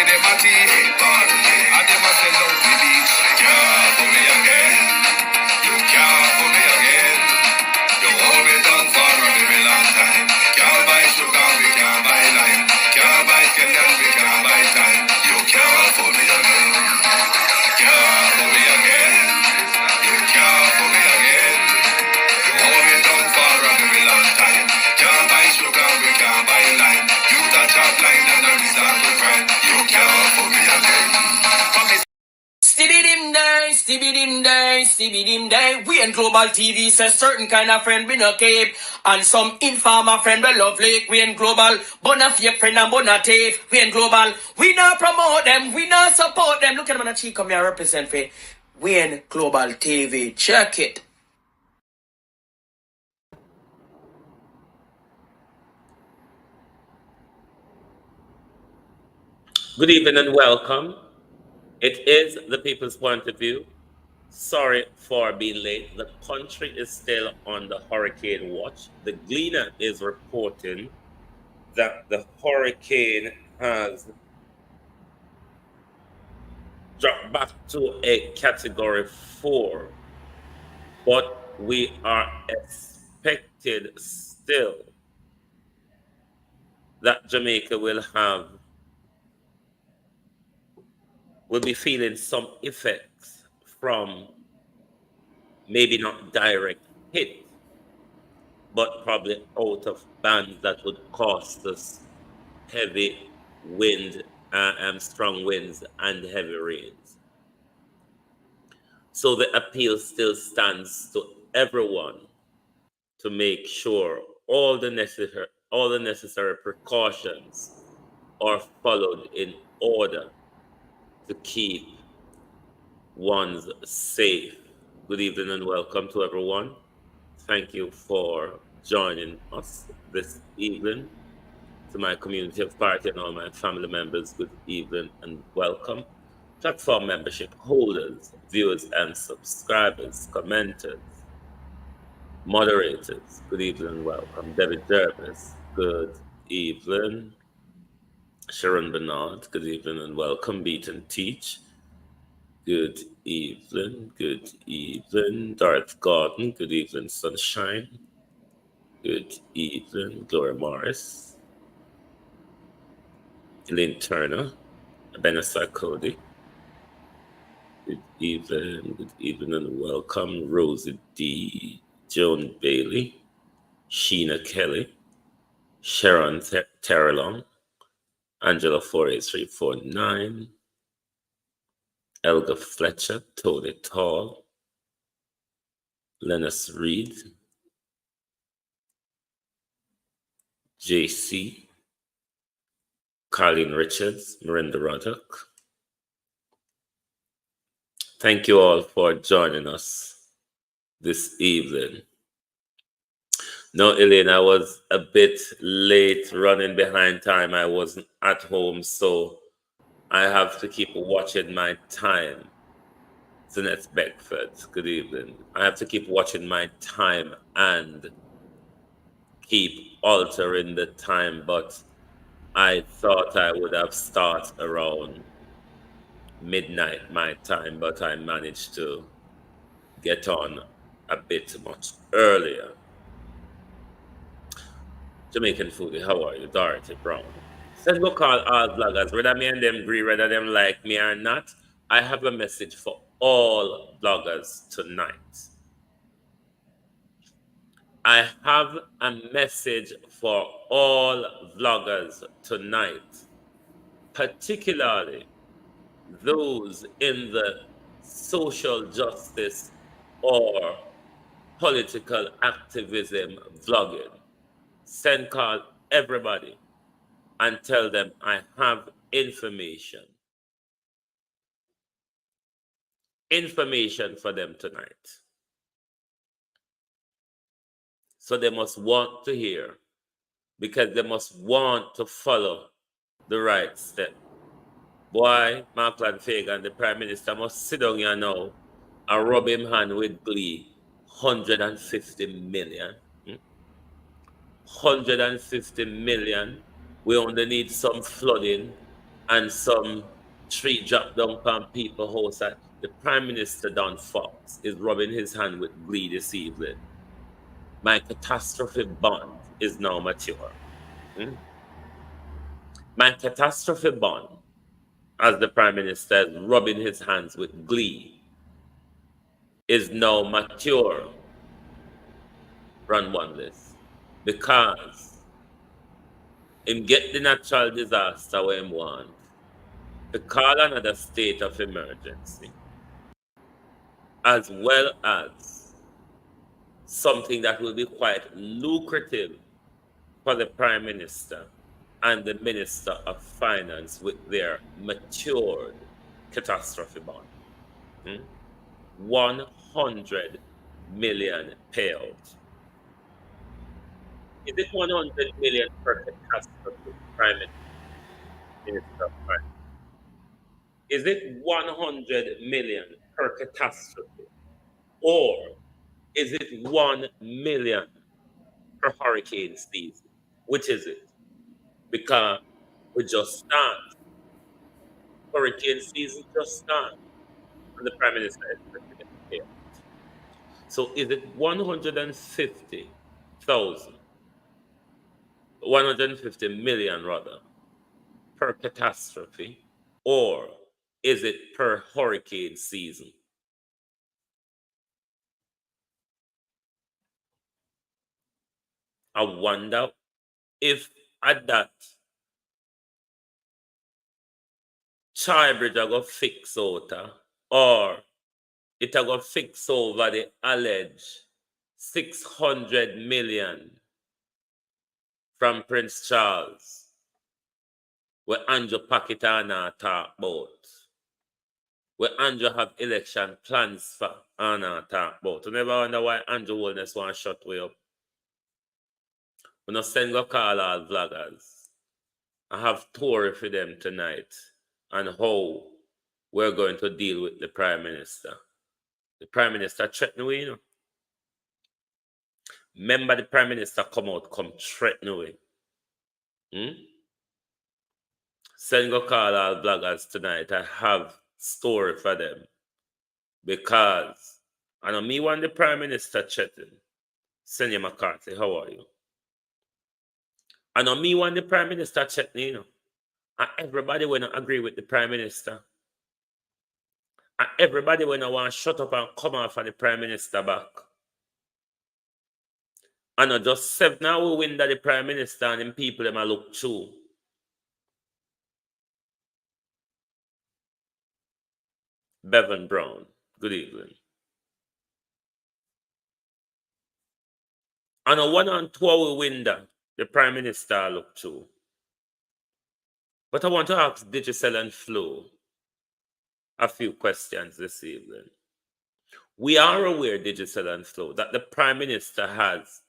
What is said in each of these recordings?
them a tea, but and them a sell out the beach. Can't for me again. You can't for me again. You hold me down for a very long time. Can't buy sugar, we can't buy lime. Can't buy Kenyan, we can't buy time. You can't for me again. Can't for me again. You can't for me again. You hold me down for a very long time. Can't buy sugar, we can't buy lime. You touch a line and a resort to crime. You can't for me again. Stibbidim day, stibbidim day, stibbidim day. We in Global TV says certain kind of friend we no cape. And some informer friend we love lake. We in Global, bona fake friend and bona tape. We in Global, we not promote them, we not support them. Look at them on the cheek, come here represent for. We in Global TV, check it. Good evening and welcome. It is the People's Point of View. Sorry for being late. The country is still on the hurricane watch. The Gleaner is reporting that the hurricane has dropped back to a category 4, but we are expected still that Jamaica will be feeling some effects from maybe not direct hit, but probably out of bands that would cost us heavy wind, strong winds and heavy rains. So the appeal still stands to everyone to make sure all the necessary precautions are followed in order to keep ones safe. Good evening and welcome to everyone. Thank you for joining us this evening. To my community of party and all my family members, good evening and welcome. Platform membership holders, viewers and subscribers, commenters, moderators, good evening and welcome. David Jervis, good evening. Sharon Bernard, good evening and welcome. Beat and Teach, good evening, good evening. Darth Gordon, good evening. Sunshine, good evening. Gloria Morris, Elaine Turner, Benessa Cody, good evening and welcome. Rosie D, Joan Bailey, Sheena Kelly, Sharon Terrelong, Angela 48349, Elga Fletcher, Tony Tall, Lennis Reed, JC, Carlene Richards, Miranda Ruddock. Thank you all for joining us this evening. No, Elaine, I was a bit late, running behind time. I wasn't at home, so I have to keep watching my time. Zanette Beckford, good evening. I have to keep watching my time and keep altering the time, but I thought I would have started around midnight my time, but I managed to get on a bit much earlier. Jamaican Foodie, how are you? Dorothy Brown. Let's go call all bloggers, whether me and them agree, whether them like me or not. I have a message for all bloggers tonight. I have a message for all vloggers tonight, particularly those in the social justice or political activism vlogging. Send call everybody and tell them I have information for them tonight. So they must want to hear, because they must want to follow the right step. Boy, Markland Fagan, the Prime Minister, must sit down here now and rub him hand with glee. 150 million. 150 million. We only need some flooding and some tree drop down on people house that the Prime Minister Don Fox is rubbing his hand with glee this evening. My catastrophe bond is now mature. Hmm? My catastrophe bond, as the Prime Minister is rubbing his hands with glee, is now mature. Run one list. Because him get the natural disaster where him want, to call another state of emergency, as well as something that will be quite lucrative for the Prime Minister and the Minister of Finance with their matured catastrophe bond. 100 million payout. Is it 100 million per catastrophe, Prime Minister of Finance? Is it 100 million per catastrophe? Or is it 1 million per hurricane season? Which is it? Because we just start. Hurricane season just start. And the Prime Minister is expected to pay out. So is it 150,000, 150 million rather, per catastrophe? Or is it per hurricane season? I wonder if at that Chybridge I go fix out, or it I go fix over the alleged 600 million from Prince Charles, where Andrew Pakitana talk about, where Andrew have election plans for Anna talk about. You never wonder why Andrew Wellness want to shut way up. We not send go call all vloggers. I have tour for them tonight on how we're going to deal with the Prime Minister. The Prime Minister threatening we, you know. Remember the Prime Minister come threatening we. Send go call all vloggers tonight. I have story for them. Because I know me when the Prime Minister threatening. Senator McCarthy, how are you? I know me when the Prime Minister threatening, you know. And everybody will not agree with the Prime Minister. And everybody will not want to shut up and come off of the Prime Minister back. And not just 7 now we win that the Prime Minister and them people them a look through. Bevan Brown, good evening. And a 1 and 2 we win that the Prime Minister look through. But I want to ask Digicel and Flo a few questions this evening. We are aware, Digicel and Flo, that the Prime Minister has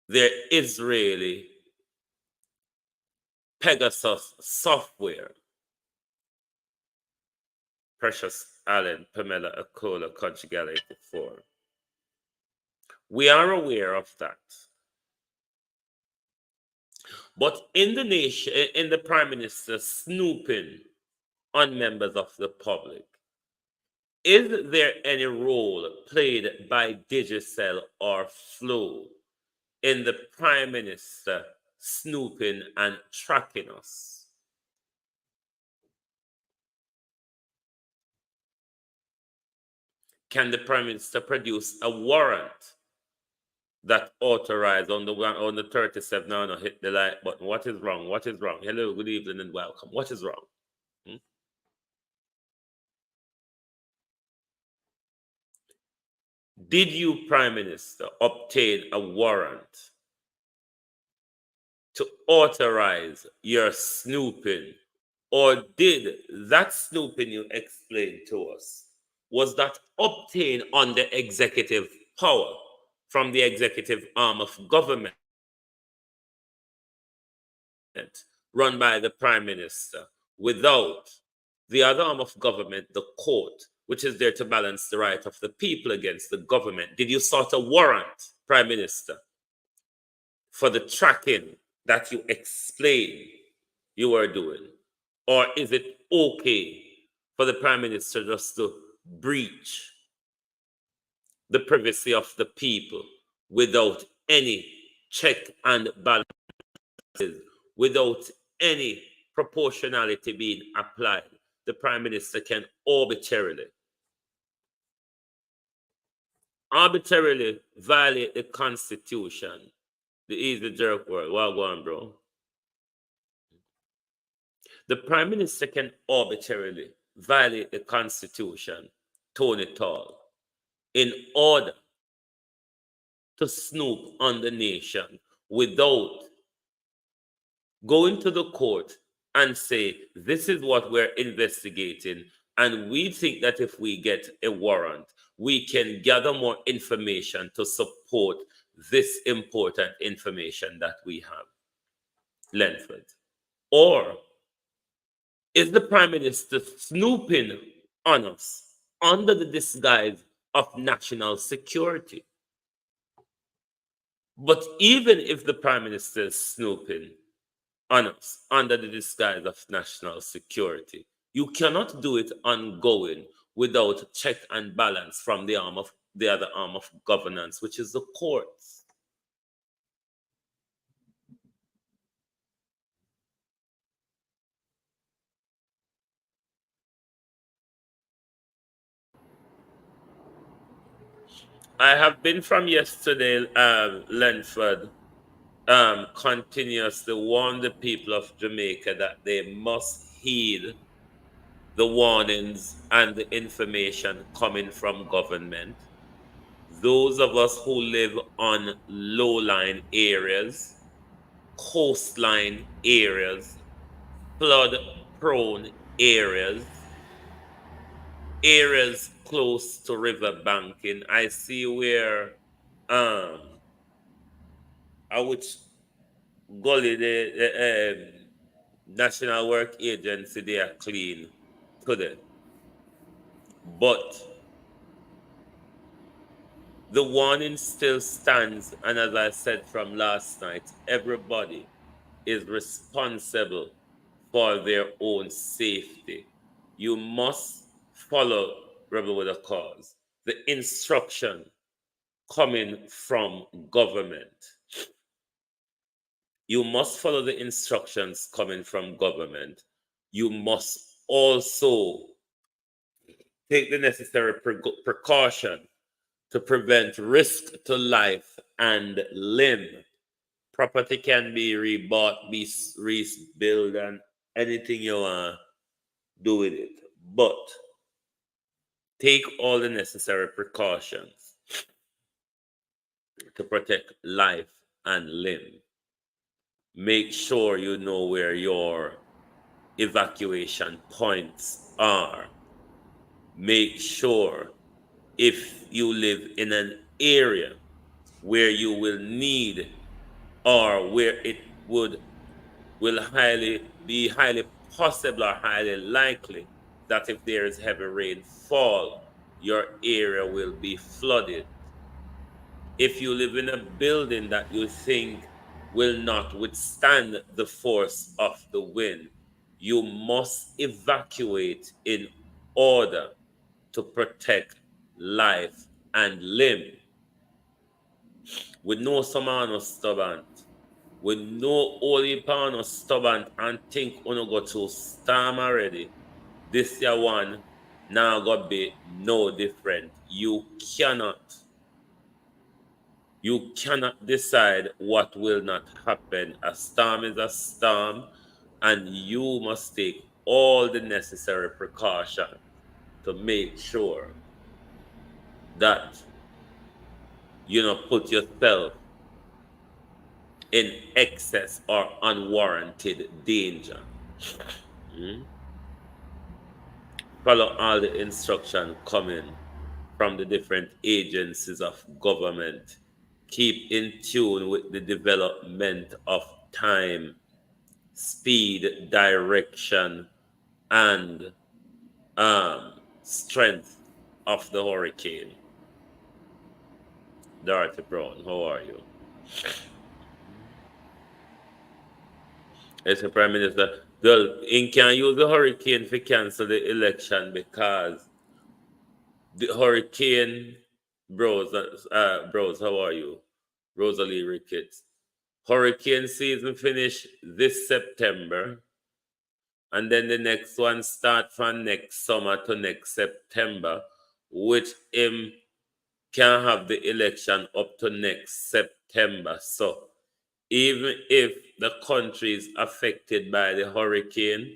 their Israeli Pegasus software. Precious Allen, Pamela Akola, conjugated 4. We are aware of that. But in the nation, in the Prime Minister snooping on members of the public, is there any role played by Digicel or Flo in the Prime Minister snooping and tracking us? Can the Prime Minister produce a warrant that authorized on the 37? No, hit the like button. What is wrong? What is wrong? Hello, good evening and welcome. What is wrong? Did you, Prime Minister, obtain a warrant to authorize your snooping? Or did that snooping you explained to us, was that obtained under executive power from the executive arm of government run by the Prime Minister without the other arm of government, the court, which is there to balance the right of the people against the government? Did you sought a warrant, Prime Minister, for the tracking that you explained you are doing? Or is it okay for the Prime Minister just to breach the privacy of the people without any check and balances, without any proportionality being applied? The Prime Minister can arbitrarily violate the Constitution. The easy jerk word. Well, go on, bro. The Prime Minister can arbitrarily violate the Constitution, Tony Tall, in order to snoop on the nation without going to the court and say, this is what we're investigating, and we think that if we get a warrant, we can gather more information to support this important information that we have. Lenford. Or is the Prime Minister snooping on us under the disguise of national security? But even if the Prime Minister is snooping on us under the disguise of national security, you cannot do it ongoing without check and balance from the other arm of governance, which is the courts. I have been from yesterday, Lenford, continuously warn the people of Jamaica that they must heed the warnings and the information coming from government. Those of us who live on low-lying areas, coastline areas, flood-prone areas close to river banking. I see where which gully the National Work Agency, they are clean today. But the warning still stands, and as I said from last night, everybody is responsible for their own safety. You must follow, Rebel with a Cause, the instruction coming from government. You must follow the instructions coming from government. You must also take the necessary precaution to prevent risk to life and limb. Property can be rebought, be rebuilt, and anything you want to do with it. But take all the necessary precautions to protect life and limb. Make sure you know where your evacuation points are. Make sure if you live in an area where you will need, or where it will be highly possible or highly likely that if there is heavy rainfall, your area will be flooded. If you live in a building that you think will not withstand the force of the wind, you must evacuate in order to protect life and limb. We know some are no stubborn. We know all heap are no stubborn and think uno go to storm already. This year one now gonna be no different. You cannot decide what will not happen. A storm is a storm, and you must take all the necessary precautions to make sure that you don't put yourself in excess or unwarranted danger. Follow all the instruction coming from the different agencies of government. Keep in tune with the development of time, speed, direction, and strength of the hurricane. Dorothy Brown, how are you? As a Prime Minister, well, he can use the hurricane to cancel the election because the hurricane, bros, how are you? Rosalie Ricketts. Hurricane season finish this September, and then the next one start from next summer to next September, which him can have the election up to next September. So even if the country is affected by the hurricane,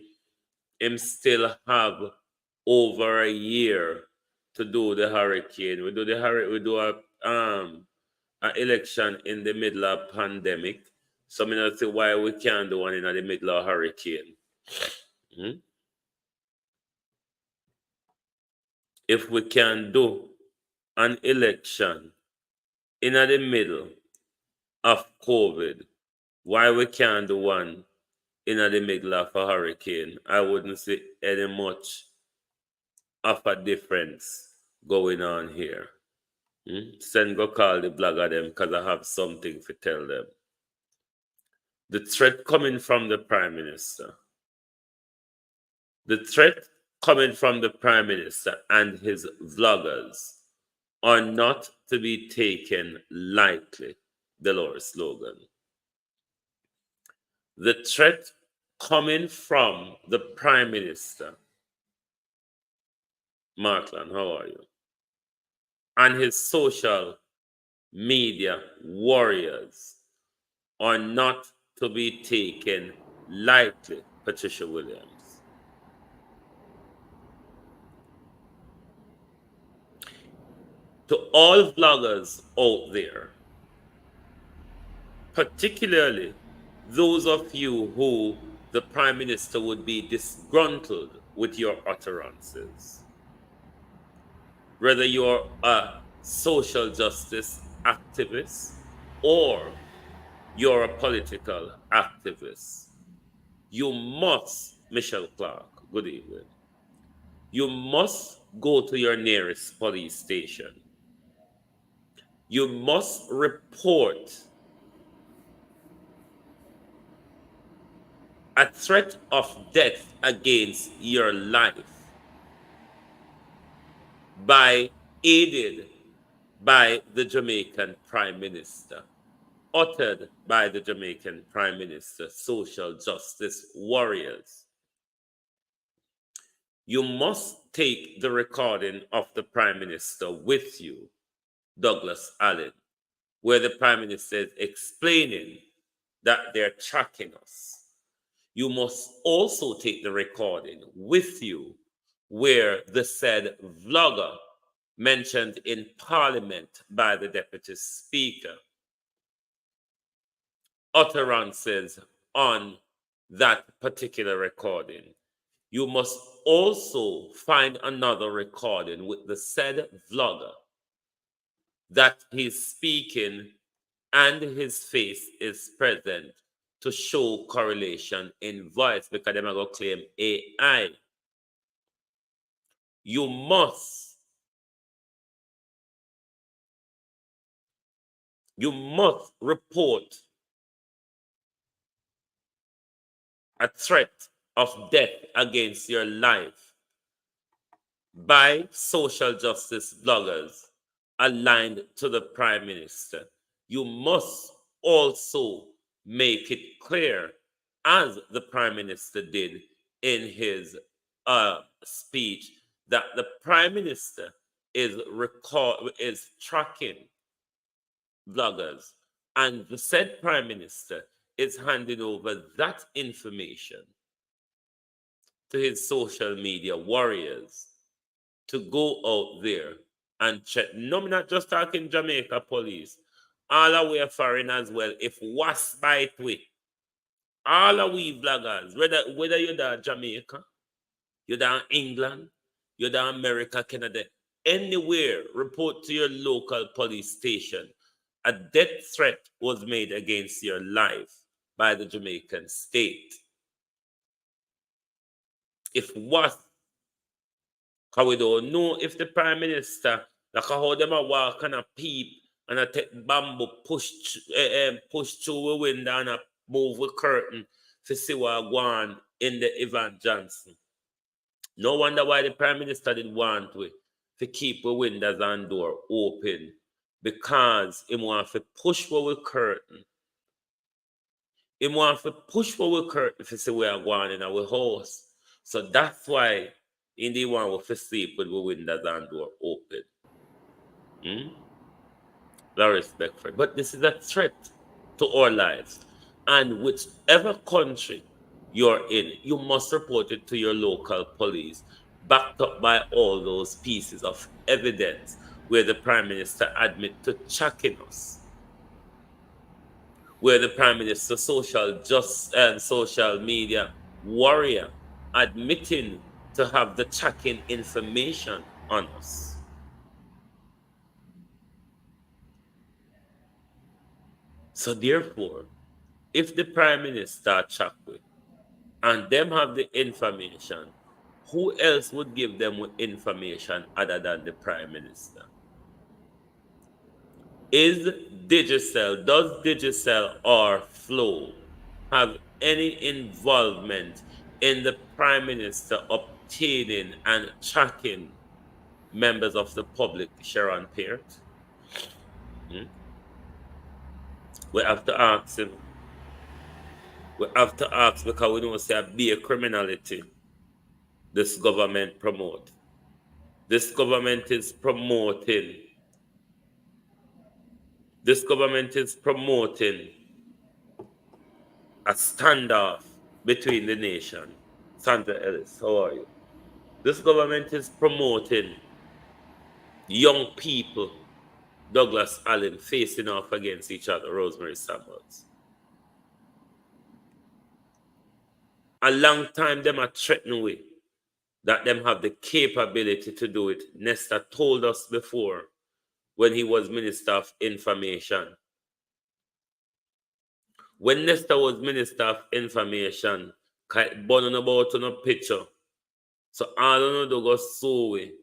him still have over a year to do the hurricane. We do a election in the middle of pandemic. So I don't see why we can't do one in the middle of hurricane. If we can do an election in the middle of COVID, why we can't do one in the middle of a hurricane? I wouldn't see any much of a difference going on here. Send go call the blogger them because I have something to tell them. The threat coming from the Prime Minister. The threat coming from the Prime Minister and his vloggers are not to be taken lightly, the Lord slogan. The threat coming from the Prime Minister, Markland, how are you? And his social media warriors are not to be taken lightly, Patricia Williams. To all vloggers out there, particularly those of you who the Prime Minister would be disgruntled with your utterances, whether you're a social justice activist or you're a political activist, you must, Michelle Clark, good evening, you must go to your nearest police station. You must report a threat of death against your life aided by the Jamaican Prime Minister, uttered by the Jamaican Prime Minister, social justice warriors. You must take the recording of the Prime Minister with you, Douglas Allen, where the Prime Minister is explaining that they're tracking us. You must also take the recording with you where the said vlogger mentioned in Parliament by the Deputy Speaker utterances on that particular recording. You must also find another recording with the said vlogger that he's speaking and his face is present to show correlation in voice, because they're going to claim AI. You must report a threat of death against your life by social justice bloggers aligned to the Prime Minister. You must also make it clear, as the Prime Minister did in his speech, that the Prime Minister is tracking bloggers, and the said Prime Minister is handing over that information to his social media warriors to go out there and check. No, I'm not just talking Jamaica police. All our way foreign as well. If was bite we, all of we bloggers, whether you're down Jamaica, you're down England, you're down America, Canada, anywhere, report to your local police station. A death threat was made against your life by the Jamaican state. If what? Because we don't know if the Prime Minister, like how them a walk and a peep and a take bamboo push through a window and a move a curtain to see what go on in the Evan Johnson. No wonder why the Prime Minister did want to keep the windows and door open, because he want to push for the curtain. He want to push for the curtain to see where going in our house. So that's why he want to sleep with the windows and door open. No respect for it. But this is a threat to our lives. And whichever country you're in, you must report it to your local police, backed up by all those pieces of evidence where the Prime Minister admit to tracking us, where the Prime Minister, social media warrior, admitting to have the tracking information on us. So therefore, if the Prime Minister track with and them have the information, who else would give them information other than the Prime Minister? Does Digicel or Flow have any involvement in the Prime Minister obtaining and tracking members of the public, Sharon Peart? We have to ask him. We have to ask, because we don't say a be a criminality this government promote. This government is promoting a standoff between the nation. Sandra Ellis, how are you? This government is promoting young people, Douglas Allen, facing off against each other, Rosemary Samuels. A long time them are threatening with that them have the capability to do it. Nesta told us before when he was Minister of Information. When Nesta was Minister of Information, burning about on a picture. So I don't know to go so way.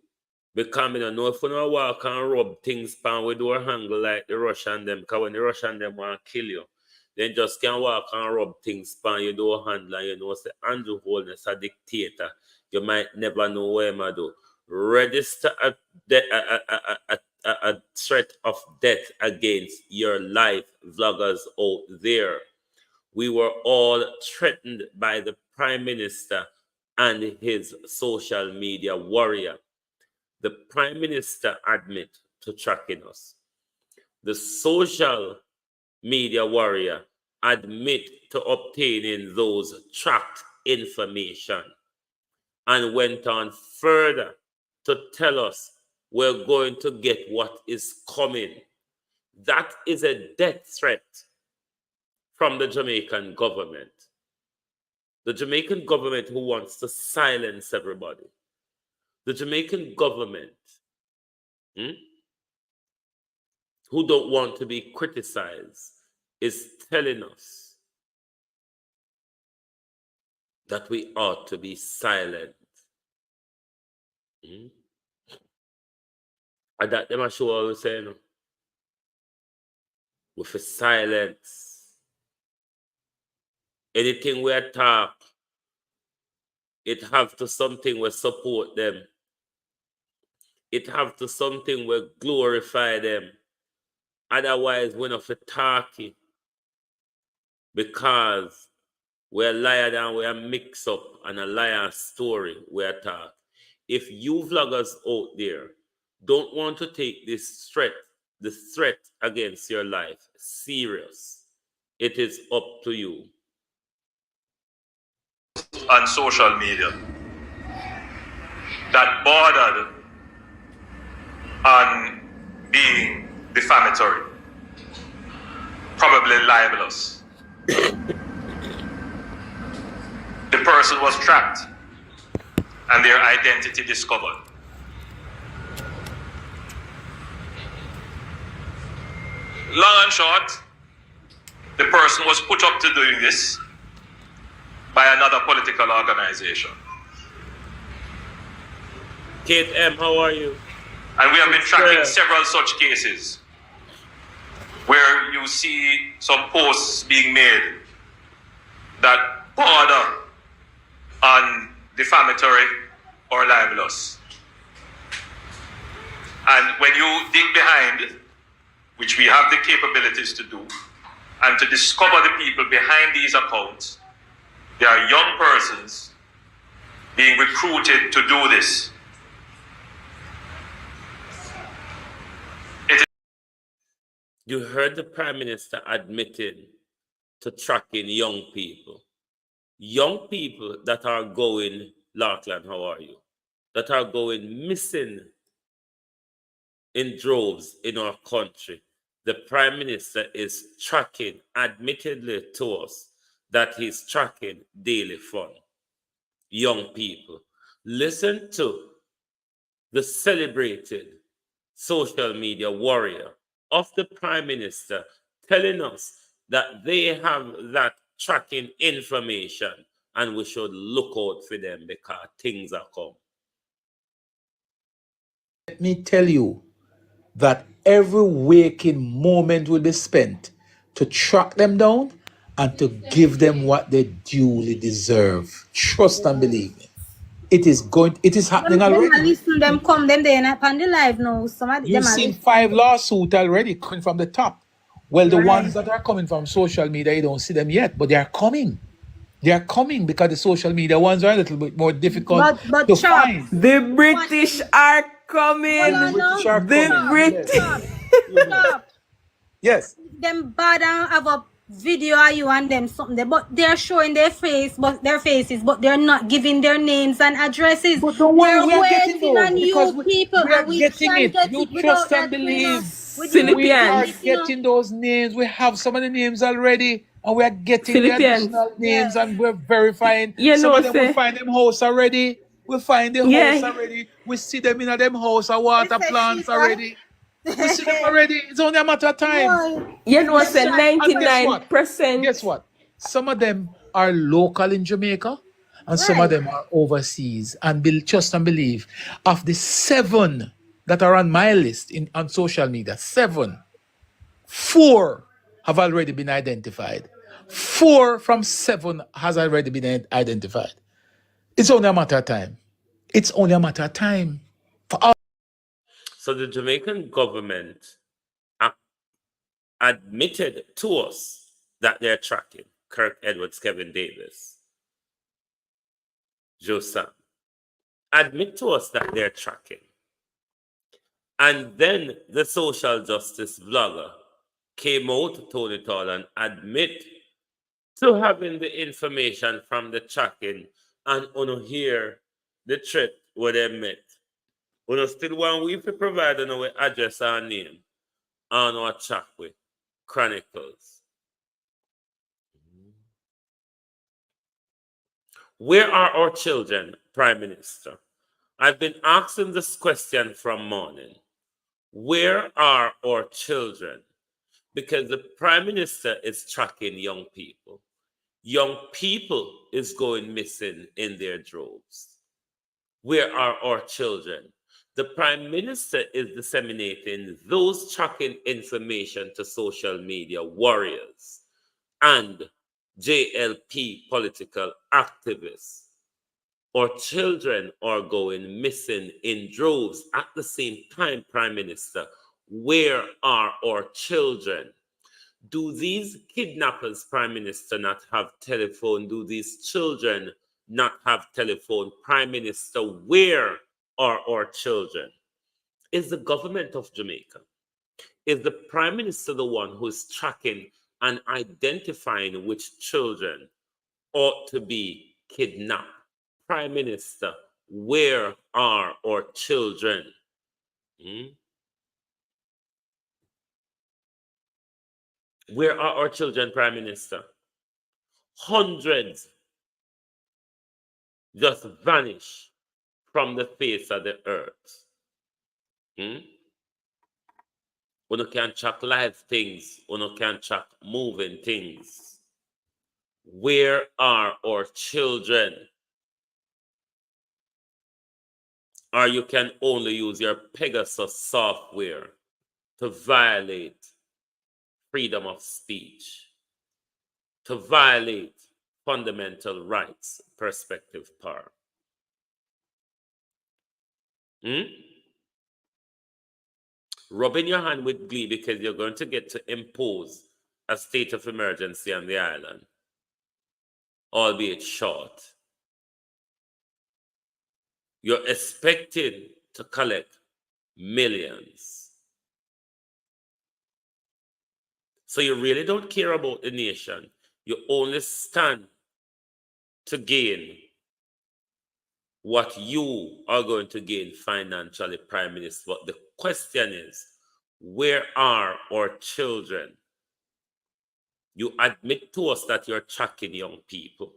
Because I don't know if we don't walk and rub things pan with our angle like the Russian them, because when the Russian them want to kill you, then just can walk and rub things pan you do handle, and you know say Andrew Holness a dictator. You might never know where I do. Register a threat of death against your life, vloggers out there. We were all threatened by the Prime Minister and his social media warrior. The Prime Minister admit to tracking us. The social media warrior admit to obtaining those tracked information, and went on further to tell us we're going to get what is coming. That is a death threat from the Jamaican government. The Jamaican government who wants to silence everybody. The Jamaican government who don't want to be criticized is telling us that we ought to be silent. And that them are sure what we're saying. With a silence. Anything we talk, it have to something we support them. It have to something we glorify them. Otherwise, we're not for talking. Because we're liar and we're mix up and a liar story we're talk. If you vloggers out there don't want to take this threat against your life serious, it is up to you. On social media that bordered on being defamatory, probably libelous. The person was tracked and their identity discovered. Long and short, the person was put up to doing this by another political organization. Kate M., how are you? And we have been tracking several such cases where you see some posts being made that border on defamatory or libelous. And when you dig behind, which we have the capabilities to do, and to discover the people behind these accounts, there are young persons being recruited to do this. You heard the Prime Minister admitting to tracking young people. Young people that are going, Larkland, how are you? That are going missing in droves in our country. The Prime Minister is tracking, admittedly to us, that he's tracking daily fun. Young people. Listen to the celebrated social media warrior of the Prime Minister telling us that they have that tracking information and we should look out for them because things are coming. Let me tell you that every waking moment will be spent to track them down and to give them what they duly deserve. Trust and believe me. It is happening already. Listen, them come, them they not on the live now. Some of You've them seen 5 lawsuits already coming from the top. Well, the ones that are coming from social media, you don't see them yet, but they are coming. They are coming because the social media ones are a little bit more difficult to find. The British are coming. The British. Stop. Yes. Them bad and have a video of you and them something there, but they're showing their faces, but they're not giving their names and addresses. But don't worry, we are getting waiting on those you because people, we are and we getting can't it. get You without trust that, and believe. We are getting those names. We have some of the names already, and we are getting the additional names, and we're verifying. Some of them, we find them house already. We find the house already. We see them in them house or water plants already. We see them already. It's only a matter of time. You know, say 99%. Guess what? Some of them are local in Jamaica, and some of them are overseas. And trust and believe, of the 7 that are on my list on social media, 4 have already been identified. 4 from 7 has already been identified. It's only a matter of time. It's only a matter of time. So the Jamaican government admitted to us that they're tracking Kirk Edwards, Kevin Davis, Joe Sam. Admit to us that they're tracking. And then the social justice vlogger came out, Tony Tall, and admit to having the information from the tracking and on hear the threat where they met. We still want we to provide our address and name on our chat with Chronicles. Where are our children, Prime Minister? I've been asking this question from morning. Where are our children? Because the Prime Minister is tracking young people. Young people is going missing in their droves. Where are our children? The Prime Minister is disseminating those tracking information to social media warriors and JLP political activists. Our children are going missing in droves at the same time, Prime Minister. Where are our children? Do these kidnappers, Prime Minister, not have telephone? Do these children not have telephone? Prime Minister, where are our children? Is the government of Jamaica, is the Prime Minister the one who is tracking and identifying which children ought to be kidnapped? Prime Minister, where are our children? Where are our children, Prime Minister? Hundreds just vanish from the face of the earth. When you can track live things, when you can track moving things. Where are our children? Or you can only use your Pegasus software to violate freedom of speech, to violate fundamental rights perspective power. Rubbing your hand with glee because you're going to get to impose a state of emergency on the island, albeit short. You're expected to collect millions. So you really don't care about the nation. You only stand to gain what you are going to gain financially, Prime Minister. But the question is, where are our children? You admit to us that you're tracking young people.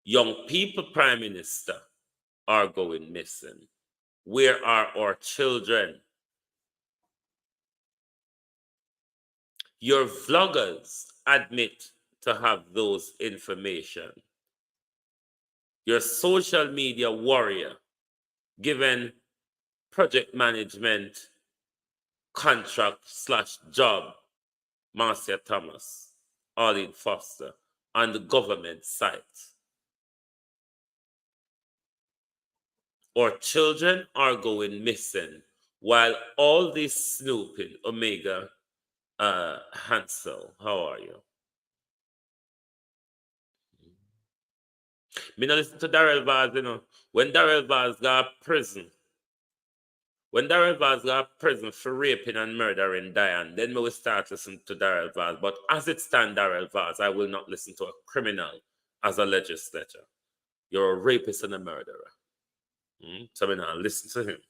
Young people, Prime Minister, are going missing. Where are our children? Your vloggers admit to have those information. Your social media warrior, given project management contract / job, Marcia Thomas, Arlene Foster, on the government site. Our children are going missing while all this snooping, Omega Hansel, how are you? Me not listen to Darrell Vaz, you know. When Darrell Vaz got prison, for raping and murdering Diane, then we will start listening to Darrell Vaz. But as it stands, Darrell Vaz, I will not listen to a criminal as a legislator. You're a rapist and a murderer. So we now listen to him.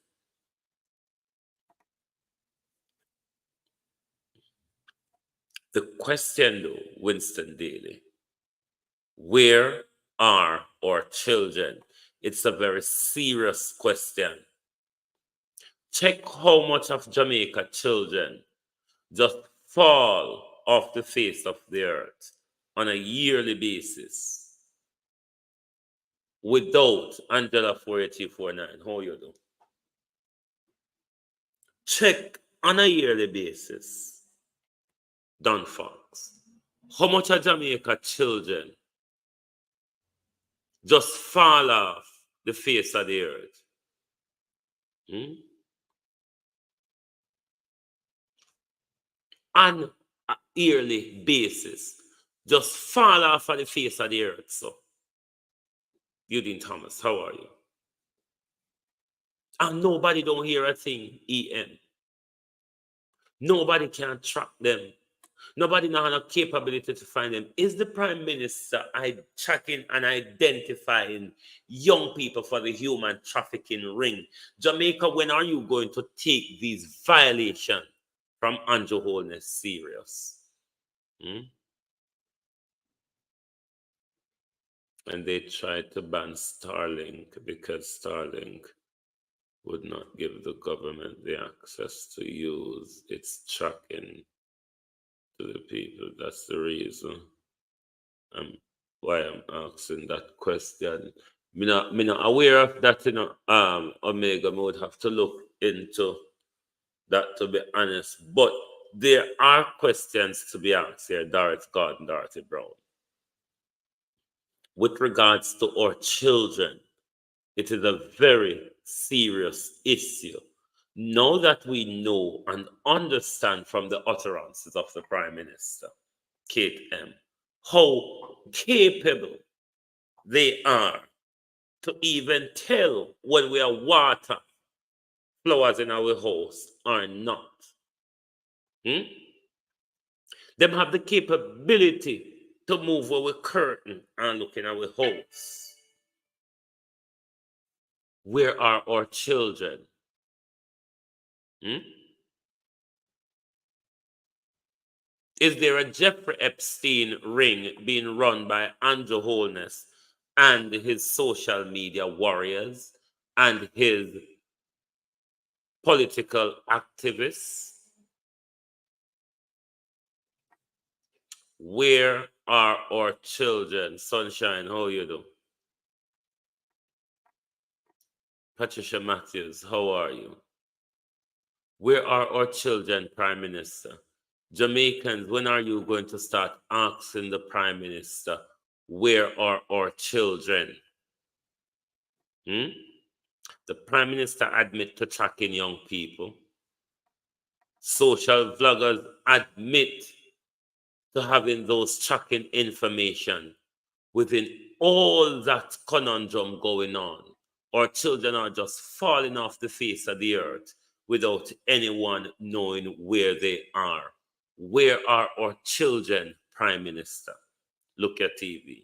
The question, though, Winston Daly, where are our children? It's a very serious question. Check how much of Jamaica children just fall off the face of the earth on a yearly basis without Angela 48349. How you do? Check on a yearly basis. Don Fox, how much of Jamaica children just fall off the face of the earth? On a yearly basis, just fall off of the face of the earth. So, Eugene Thomas, how are you? And nobody don't hear a thing, EM. Nobody can track them. Nobody now has a capability to find them. Is the Prime Minister tracking and identifying young people for the human trafficking ring? Jamaica, when are you going to take these violations from Andrew Holness serious? And they tried to ban Starlink because Starlink would not give the government the access to use its tracking to the people. That's the reason why I'm asking that question. Me not aware of that, you know. Omega, me would have to look into that, to be honest. But there are questions to be asked here, Dorothy Gordon, Dorothy Brown. With regards to our children, it is a very serious issue. Now that we know and understand from the utterances of the Prime Minister, Kate M., how capable they are to even tell when we are water flowers in our house or not. Them have the capability to move our curtain and look in our house. Where are our children? Is there a Jeffrey Epstein ring being run by Andrew Holness and his social media warriors and his political activists? Where are our children? Sunshine, how you do? Patricia Matthews, how are you? Where are our children, Prime Minister? Jamaicans, when are you going to start asking the Prime Minister Where are our children? The Prime Minister admit to tracking young people. Social vloggers admit to having those tracking information. Within all that conundrum going on, our children are just falling off the face of the earth without anyone knowing where they are. Where are our children, Prime Minister? Look at TV.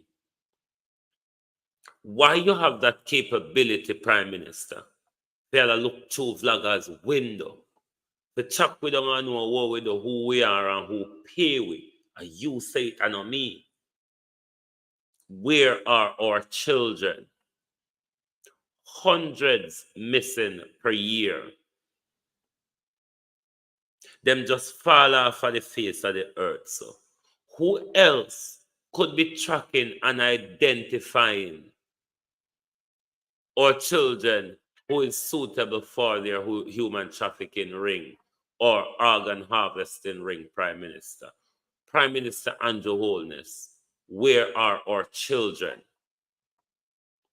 Why you have that capability, Prime Minister? They'll look through vloggers' window. The chat with them and know what we do, who we are and who pay we. And you say it and not me. Where are our children? Hundreds missing per year. Them just fall off of the face of the earth. So who else could be tracking and identifying our children who is suitable for their human trafficking ring or organ harvesting ring, Prime Minister? Prime Minister Andrew Holness, where are our children?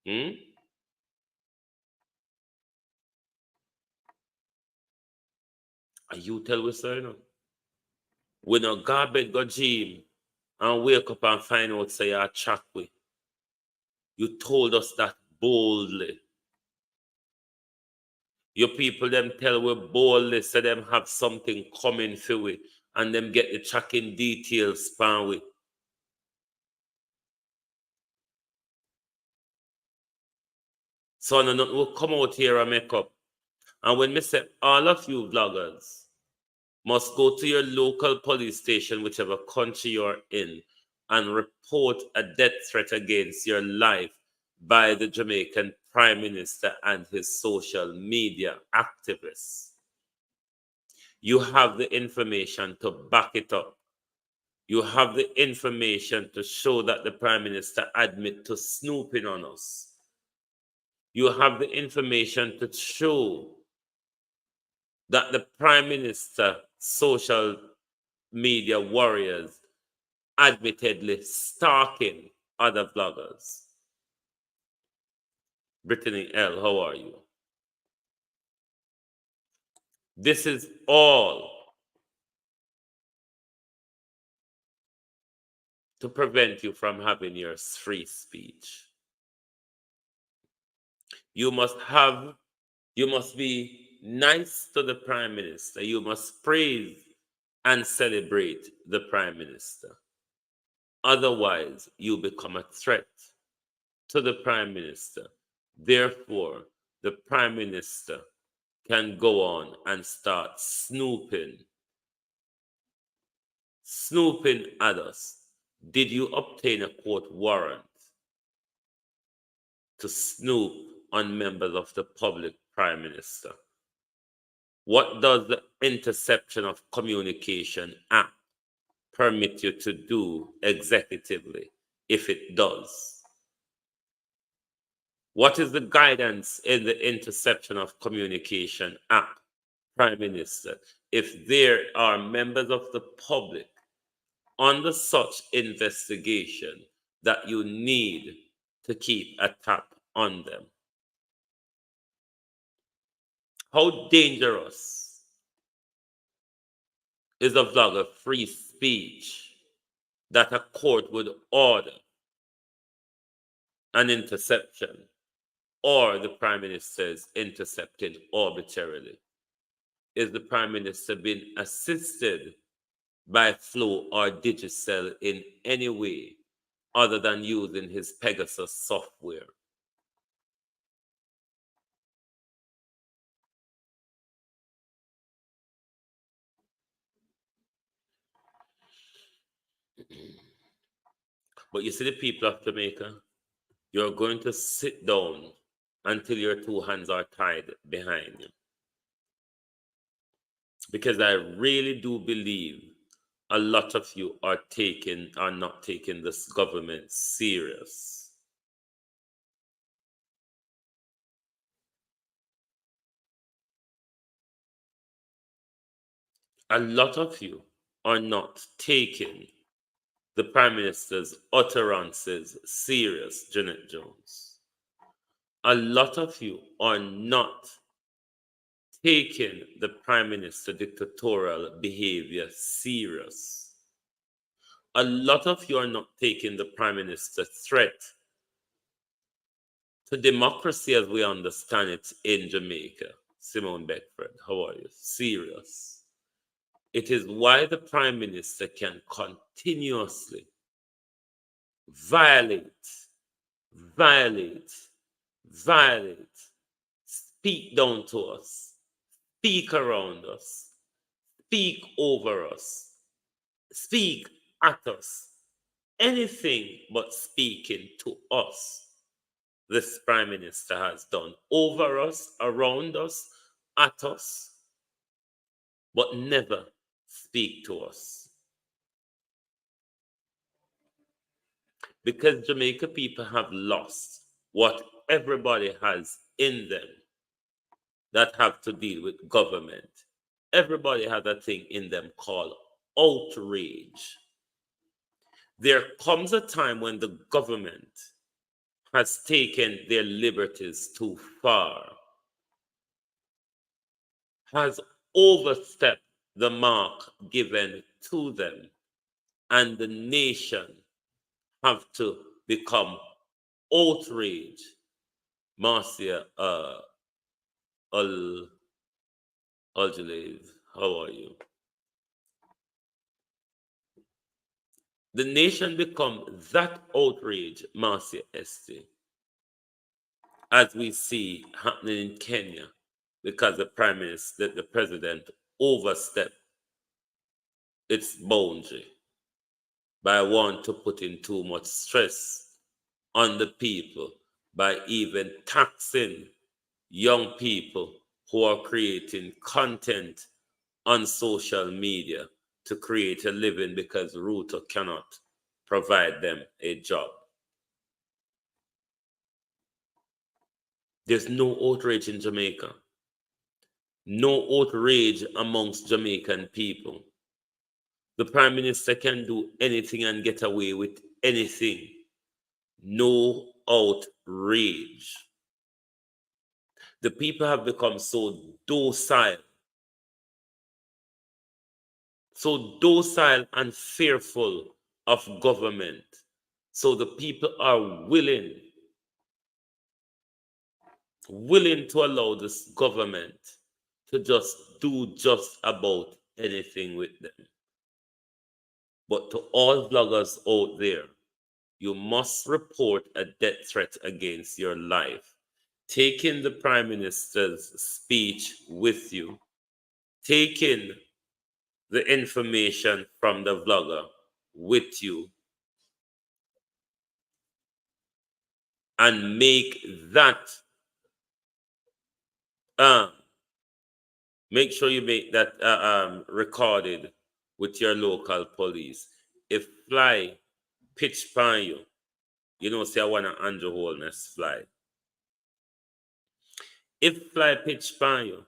And you tell us, sir, when a garbage go gym and wake up and find out say you're track with. You told us that boldly. Your people them tell we boldly say them have something coming for we and them get the tracking details span with. So no will come out here and make up. And when me say all of you vloggers must go to your local police station, whichever country you're in, and report a death threat against your life by the Jamaican Prime Minister and his social media activists. You have the information to back it up. You have the information to show that the Prime Minister admit to snooping on us. You have the information to show that the Prime Minister social media warriors admittedly stalking other vloggers. Brittany L., how are you? This is all to prevent you from having your free speech. You must be nice to the Prime Minister. You must praise and celebrate the Prime Minister. Otherwise, you become a threat to the Prime Minister. Therefore, the Prime Minister can go on and start snooping at us. Did you obtain a court warrant to snoop on members of the public, Prime Minister? What does the Interception of Communication Act permit you to do executively, if it does? What is the guidance in the Interception of Communication Act, Prime Minister, if there are members of the public under such investigation that you need to keep a tap on them? How dangerous is a vlogger free speech that a court would order an interception or the Prime Minister is intercepted arbitrarily? Is the Prime Minister being assisted by Flow or Digicel in any way other than using his Pegasus software? But you see, the people of Jamaica, you're going to sit down until your two hands are tied behind you. Because I really do believe a lot of you are not taking this government serious. A lot of you are not taking the Prime Minister's utterances serious, Janet Jones. A lot of you are not taking the Prime Minister dictatorial behavior serious. A lot of you are not taking the Prime Minister threat to democracy as we understand it in Jamaica. Simone Beckford, how are you? Serious. It is why the Prime Minister can continuously violate, speak down to us, speak around us, speak over us, speak at us, anything but speaking to us. This Prime Minister has done over us, around us, at us, but never speak to us. Because Jamaica people have lost what everybody has in them that have to deal with government. Everybody has a thing in them called outrage. There comes a time when the government has taken their liberties too far, has overstepped the mark given to them, and the nation have to become outraged. Marcia Al-Jalaiv, how are you? The nation become that outrage, Marcia Este, as we see happening in Kenya, because the Prime Minister, the President overstepped its boundary by wanting to put in too much stress on the people by even taxing young people who are creating content on social media to create a living because Ruto cannot provide them a job. There's no outrage in Jamaica. No outrage amongst Jamaican people. The Prime Minister can do anything and get away with anything. No outrage. The people have become so docile and fearful of government. So the people are willing to allow this government to just do just about anything with them. But to all vloggers out there, you must report a death threat against your life. Taking the Prime Minister's speech with you, taking the information from the vlogger with you, and make sure you make that recorded with your local police. If fly pitch pan you, you know, say I want to Andrew Holness fly. If fly pitch pan you,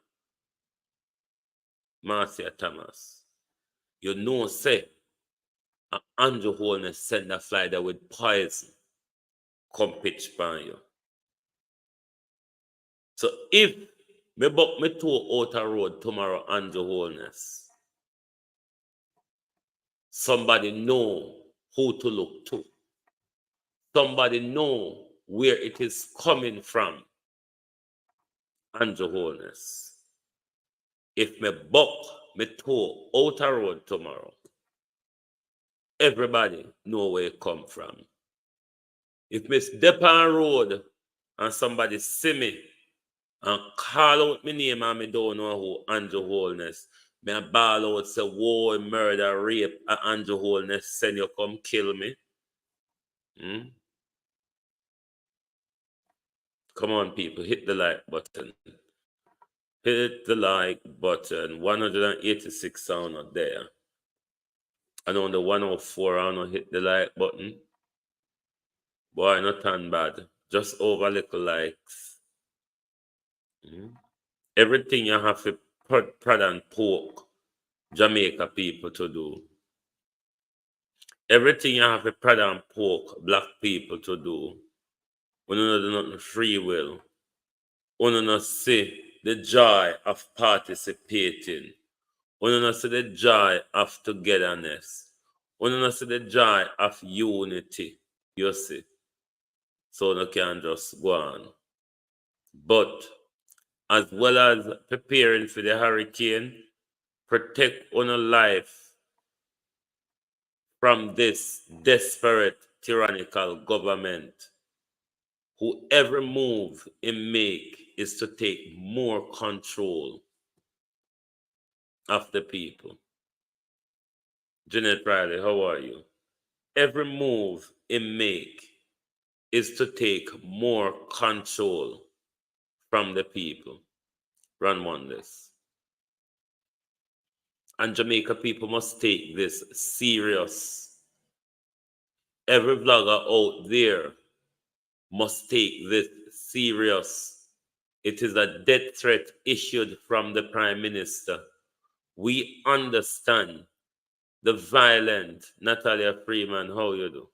Marcia Thomas, you know, say Andrew Holness send a fly that with poison come pitch pan you. So if me buck me to outer road tomorrow, Andrew Holness, somebody know who to look to. Somebody know where it is coming from. Andrew Holness. If me buck me to outer road tomorrow, everybody know where it come from. If me step on road and somebody see me and call out my name and me don't know who Andrew Holness, me a ball out say, war, murder, rape, Andrew Holness send you come kill me. Come on, people, hit the like button. Hit the like button. 186 sound not there. And on the 104, I don't hit the like button. Boy, not tan bad. Just over little likes. Everything you have to prod and poke Jamaica people to do. everything you have to prod and poke black people to do, when you do nothing free will, when you not see the joy of participating, when you not see the joy of togetherness, when you not see the joy of unity, you see. So you can just go on. But as well as preparing for the hurricane, protect your life from this desperate tyrannical government who every move it make is to take more control of the people. Jeanette Riley, how are you? Every move it make is to take more control from the people. Run Wonders. And Jamaica people must take this serious. Every vlogger out there must take this serious. It is a death threat issued from the Prime Minister. We understand the violent, Natalia Freeman, how you do?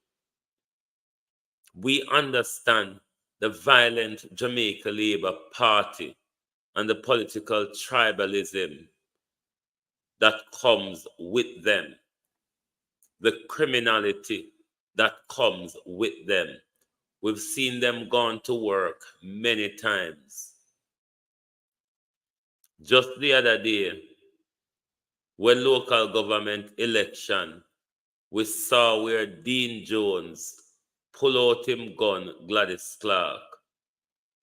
We understand the violent Jamaica Labour Party and the political tribalism that comes with them, the criminality that comes with them. We've seen them gone to work many times. Just the other day, when local government election, we saw where Dean Jones pull out him gun, Gladys Clark,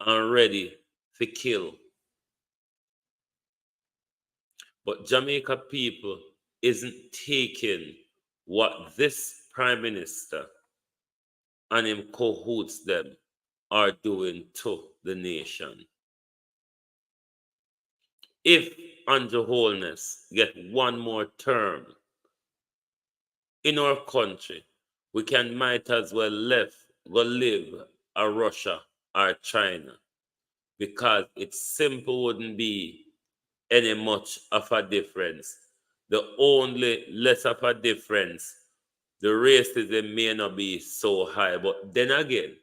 and ready to kill. But Jamaica people isn't taking what this Prime Minister and him cahoots them are doing to the nation. If Andrew Holness get one more term in our country, we might as well go live a Russia or China, because it simply wouldn't be any much of a difference. The only less of a difference, the racism may not be so high. But then again,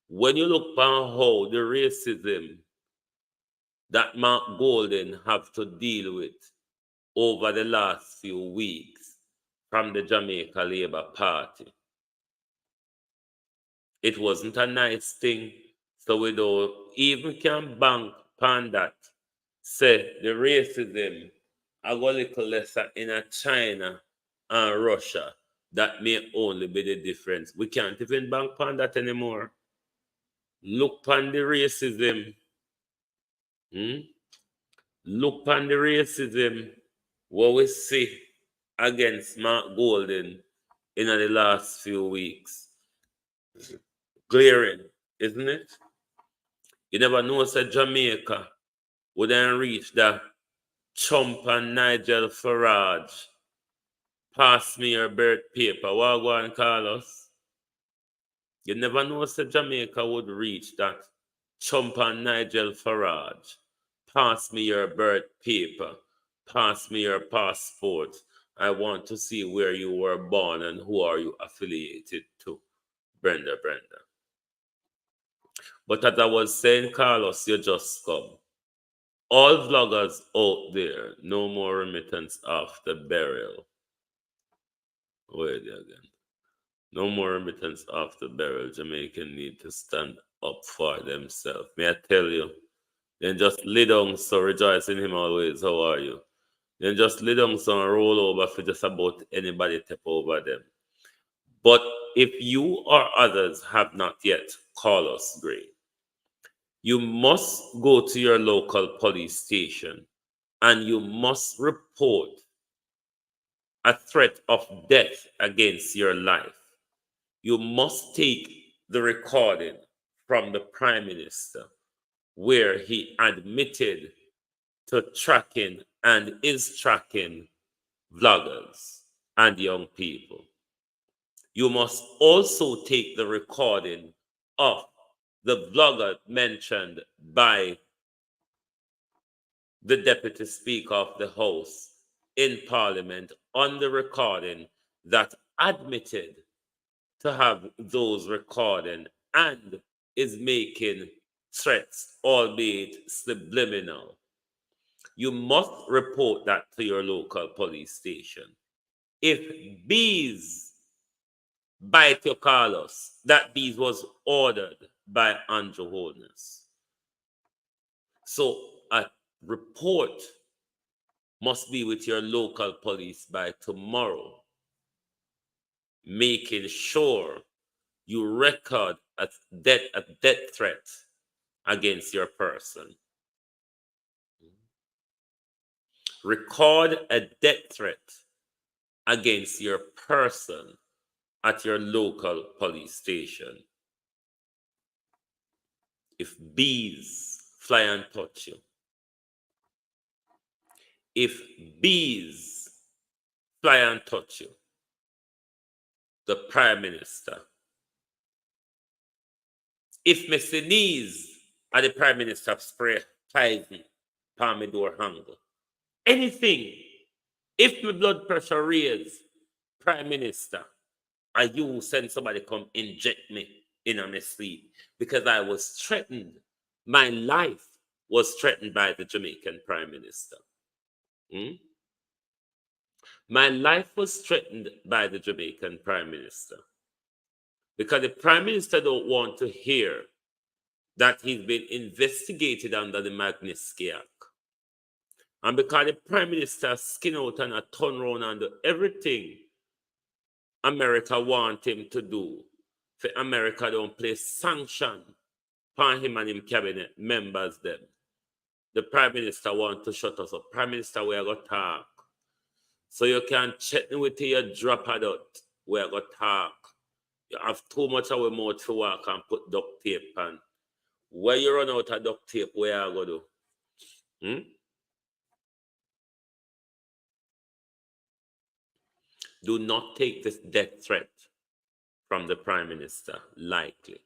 when you look on how the racism that Mark Golden have to deal with over the last few weeks from the Jamaica Labour Party, it wasn't a nice thing. So we don't even can bank upon that. Say the racism a go little lesser in a China and Russia. That may only be the difference. We can't even bank upon that anymore. Look upon the racism. Look upon the racism what we see against Mark Golden in the last few weeks. Glaring, isn't it? You never know, say Jamaica wouldn't reach that Trump and Nigel Farage. Pass me your birth paper. What go on, Carlos? You never know, say Jamaica would reach that Trump and Nigel Farage. Pass me your birth paper. Pass me your passport. I want to see where you were born and who are you affiliated to. Brenda. But as I was saying, Carlos, you just come. All vloggers out there, no more remittance after burial. Wait again. No more remittance after burial. Jamaican need to stand up for themselves. May I tell you? Then just lay down, so rejoice in him always. How are you? Then just lay down, so and roll over for just about anybody step over them. But if you or others have not yet, call us, Gray. You must go to your local police station and you must report a threat of death against your life. You must take the recording from the Prime Minister where he admitted to tracking and is tracking vloggers and young people. You must also take the recording of the vlogger mentioned by the Deputy Speaker of the House in Parliament on the recording that admitted to have those recording and is making threats, albeit subliminal, you must report that to your local police station. If bees bite your Carlos, that bees was ordered by Andrew Holness. So a report must be with your local police by tomorrow, making sure you record a death threat against your person. Record a death threat against your person at your local police station. If bees fly and touch you, if bees fly and touch you, the Prime Minister, if me sneeze at the Prime Minister spray poison palm my door handle, anything, if my blood pressure raise, Prime Minister, and you send somebody come inject me in my sleep because I was threatened. My life was threatened by the Jamaican Prime Minister. My life was threatened by the Jamaican Prime Minister because the Prime Minister don't want to hear that he's been investigated under the Magnitsky Act. And because the Prime Minister skin out and a turn around and do everything America want him to do, for America don't place sanction upon him and him cabinet members them. The Prime Minister want to shut us up. Prime Minister, we are going to talk. So you can check me with your drop of that. We are going to talk. You have too much of a mouth to work and put duct tape on. When you run out of duct tape, where are you going to do? Do not take this death threat from the Prime Minister lightly.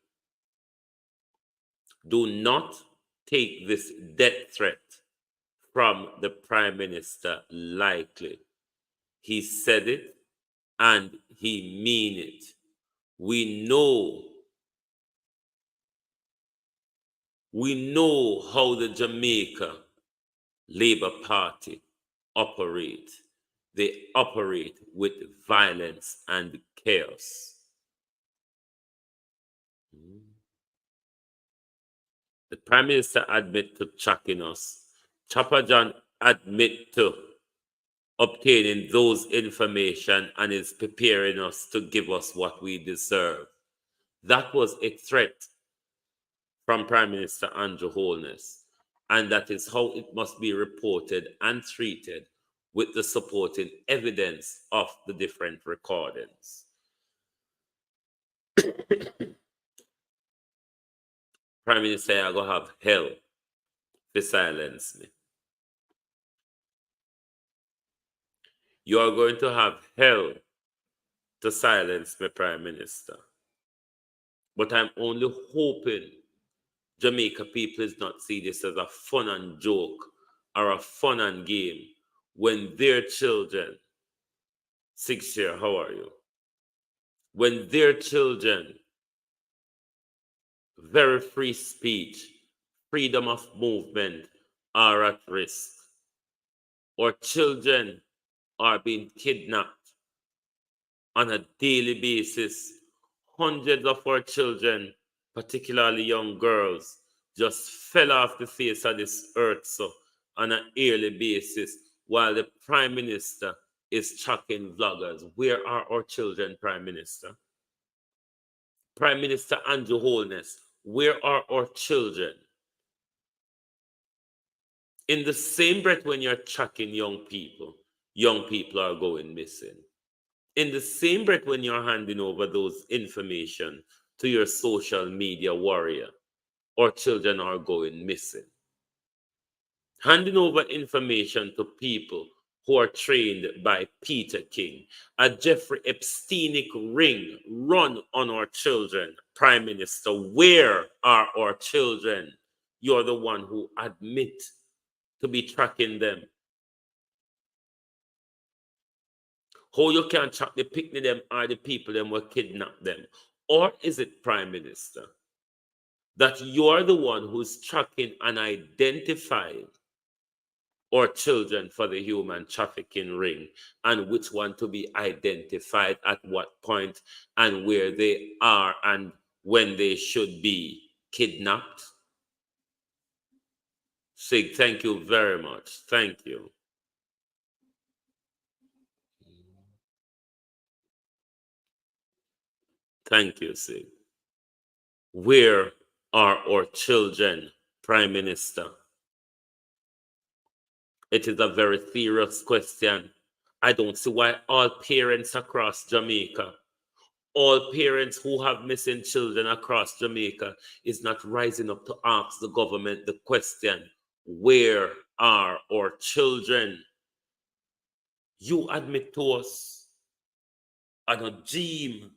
Do not take this death threat from the Prime Minister lightly. He said it and he mean it. We know how the Jamaica Labour Party operate. They operate with violence and chaos. The Prime Minister admit to tracking us. Chopper John admit to obtaining those information and is preparing us to give us what we deserve. That was a threat from Prime Minister Andrew Holness, and that is how it must be reported and treated with the supporting evidence of the different recordings. Prime Minister, you're going to have hell to silence me. You are going to have hell to silence me, Prime Minister. But I'm only hoping Jamaica people is not see this as a fun and joke or a fun and game when their children, 6 year, how are you? When their children, very free speech, freedom of movement are at risk. Or children are being kidnapped on a daily basis. Hundreds of our children, particularly young girls, just fell off the face of this earth so on a yearly basis while the Prime Minister is tracking vloggers. Where are our children, Prime Minister? Prime Minister Andrew Holness, where are our children? In the same breath when you're tracking young people are going missing. In the same breath when you're handing over those information to your social media warrior, our children are going missing. Handing over information to people who are trained by Peter King, a Jeffrey Epsteinic ring run on our children. Prime Minister, where are our children? You're the one who admit to be tracking them. How you can track the picnic them or the people them will kidnap them? Or is it, Prime Minister, that you're the one who's tracking and identifying our children for the human trafficking ring, and which one to be identified at what point and where they are and when they should be kidnapped? Sig, thank you very much. Thank you. Thank you, Sig. Where are our children, Prime Minister? It is a very serious question. I don't see why all parents across Jamaica, all parents who have missing children across Jamaica, is not rising up to ask the government the question, where are our children? You admit to us, and a dream,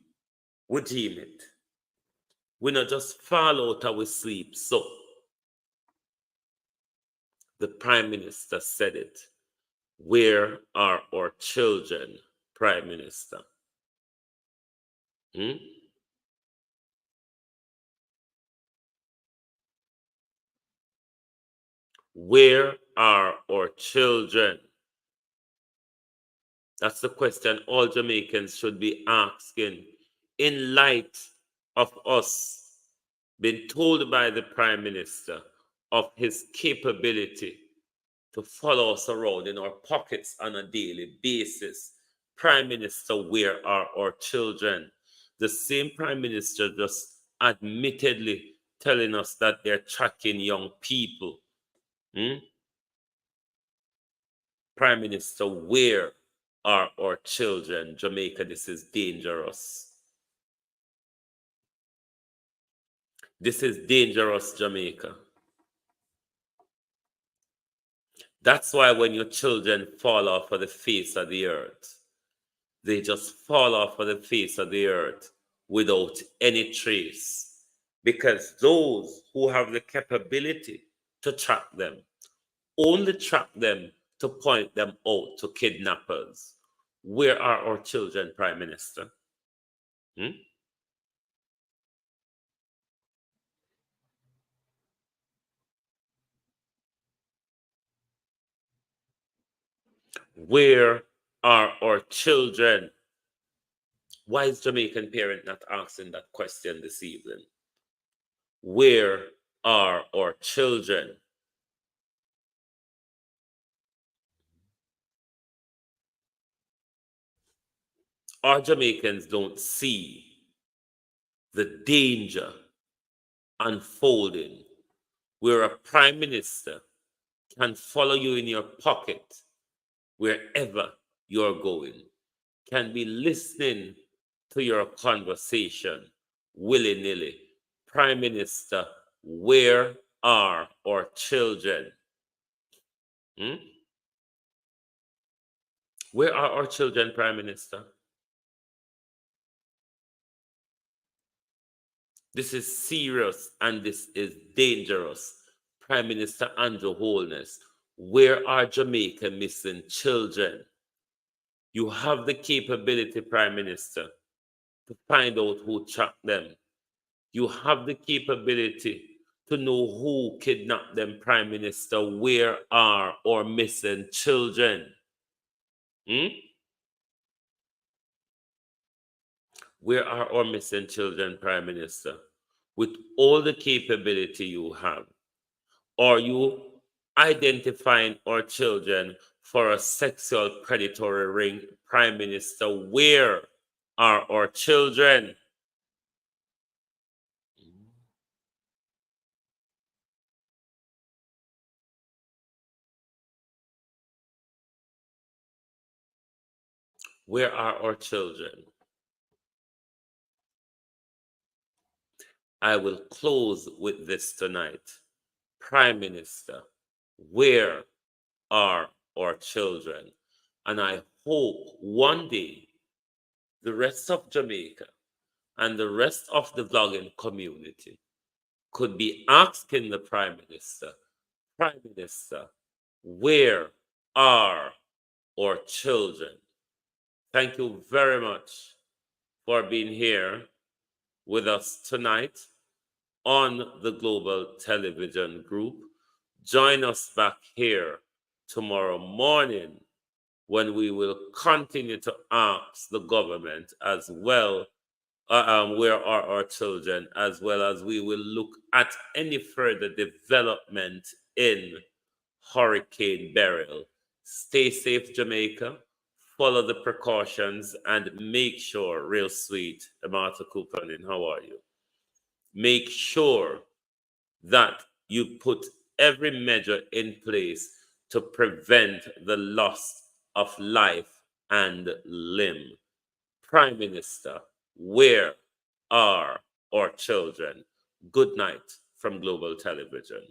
we dream it. We not just fall out of our sleep. So the Prime Minister said it. Where are our children, Prime Minister? Where are our children? That's the question all Jamaicans should be asking in light of us being told by the Prime Minister of his capability to follow us around in our pockets on a daily basis. Prime Minister, where are our children? The same Prime Minister just admittedly telling us that they're tracking young people. Prime Minister, where are our children? Jamaica, this is dangerous. This is dangerous, Jamaica. That's why when your children fall off of the face of the earth, they just fall off of the face of the earth without any trace. Because those who have the capability to track them only track them to point them out to kidnappers. Where are our children, Prime Minister? Where are our children? Why is Jamaican parent not asking that question this evening? Where are our children? Our Jamaicans don't see the danger unfolding where a Prime Minister can follow you in your pocket wherever you're going, can be listening to your conversation willy-nilly. Prime Minister, where are our children? Where are our children, Prime Minister? This is serious and this is dangerous. Prime Minister Andrew Holness, where are Jamaica missing children? You have the capability, Prime Minister, to find out who tracked them. You have the capability to know who kidnapped them, Prime Minister. Where are our missing children? Where are our missing children, Prime Minister? With all the capability you have, are you identifying our children for a sexual predatory ring, Prime Minister? Where are our children? Where are our children? I will close with this tonight. Prime Minister, where are our children? And I hope one day the rest of Jamaica and the rest of the vlogging community could be asking the Prime Minister, Prime Minister, where are our children? thank you very much for being here with us tonight on the Global Television Group. Join us back here tomorrow morning when we will continue to ask the government as well, where are our children, as well as we will look at any further development in Hurricane Beryl. Stay safe, Jamaica. Follow the precautions and make sure, real sweet, Martha Couponin, how are you? Make sure that you put every measure in place to prevent the loss of life and limb. Prime Minister, where are our children? Good night from Global Television.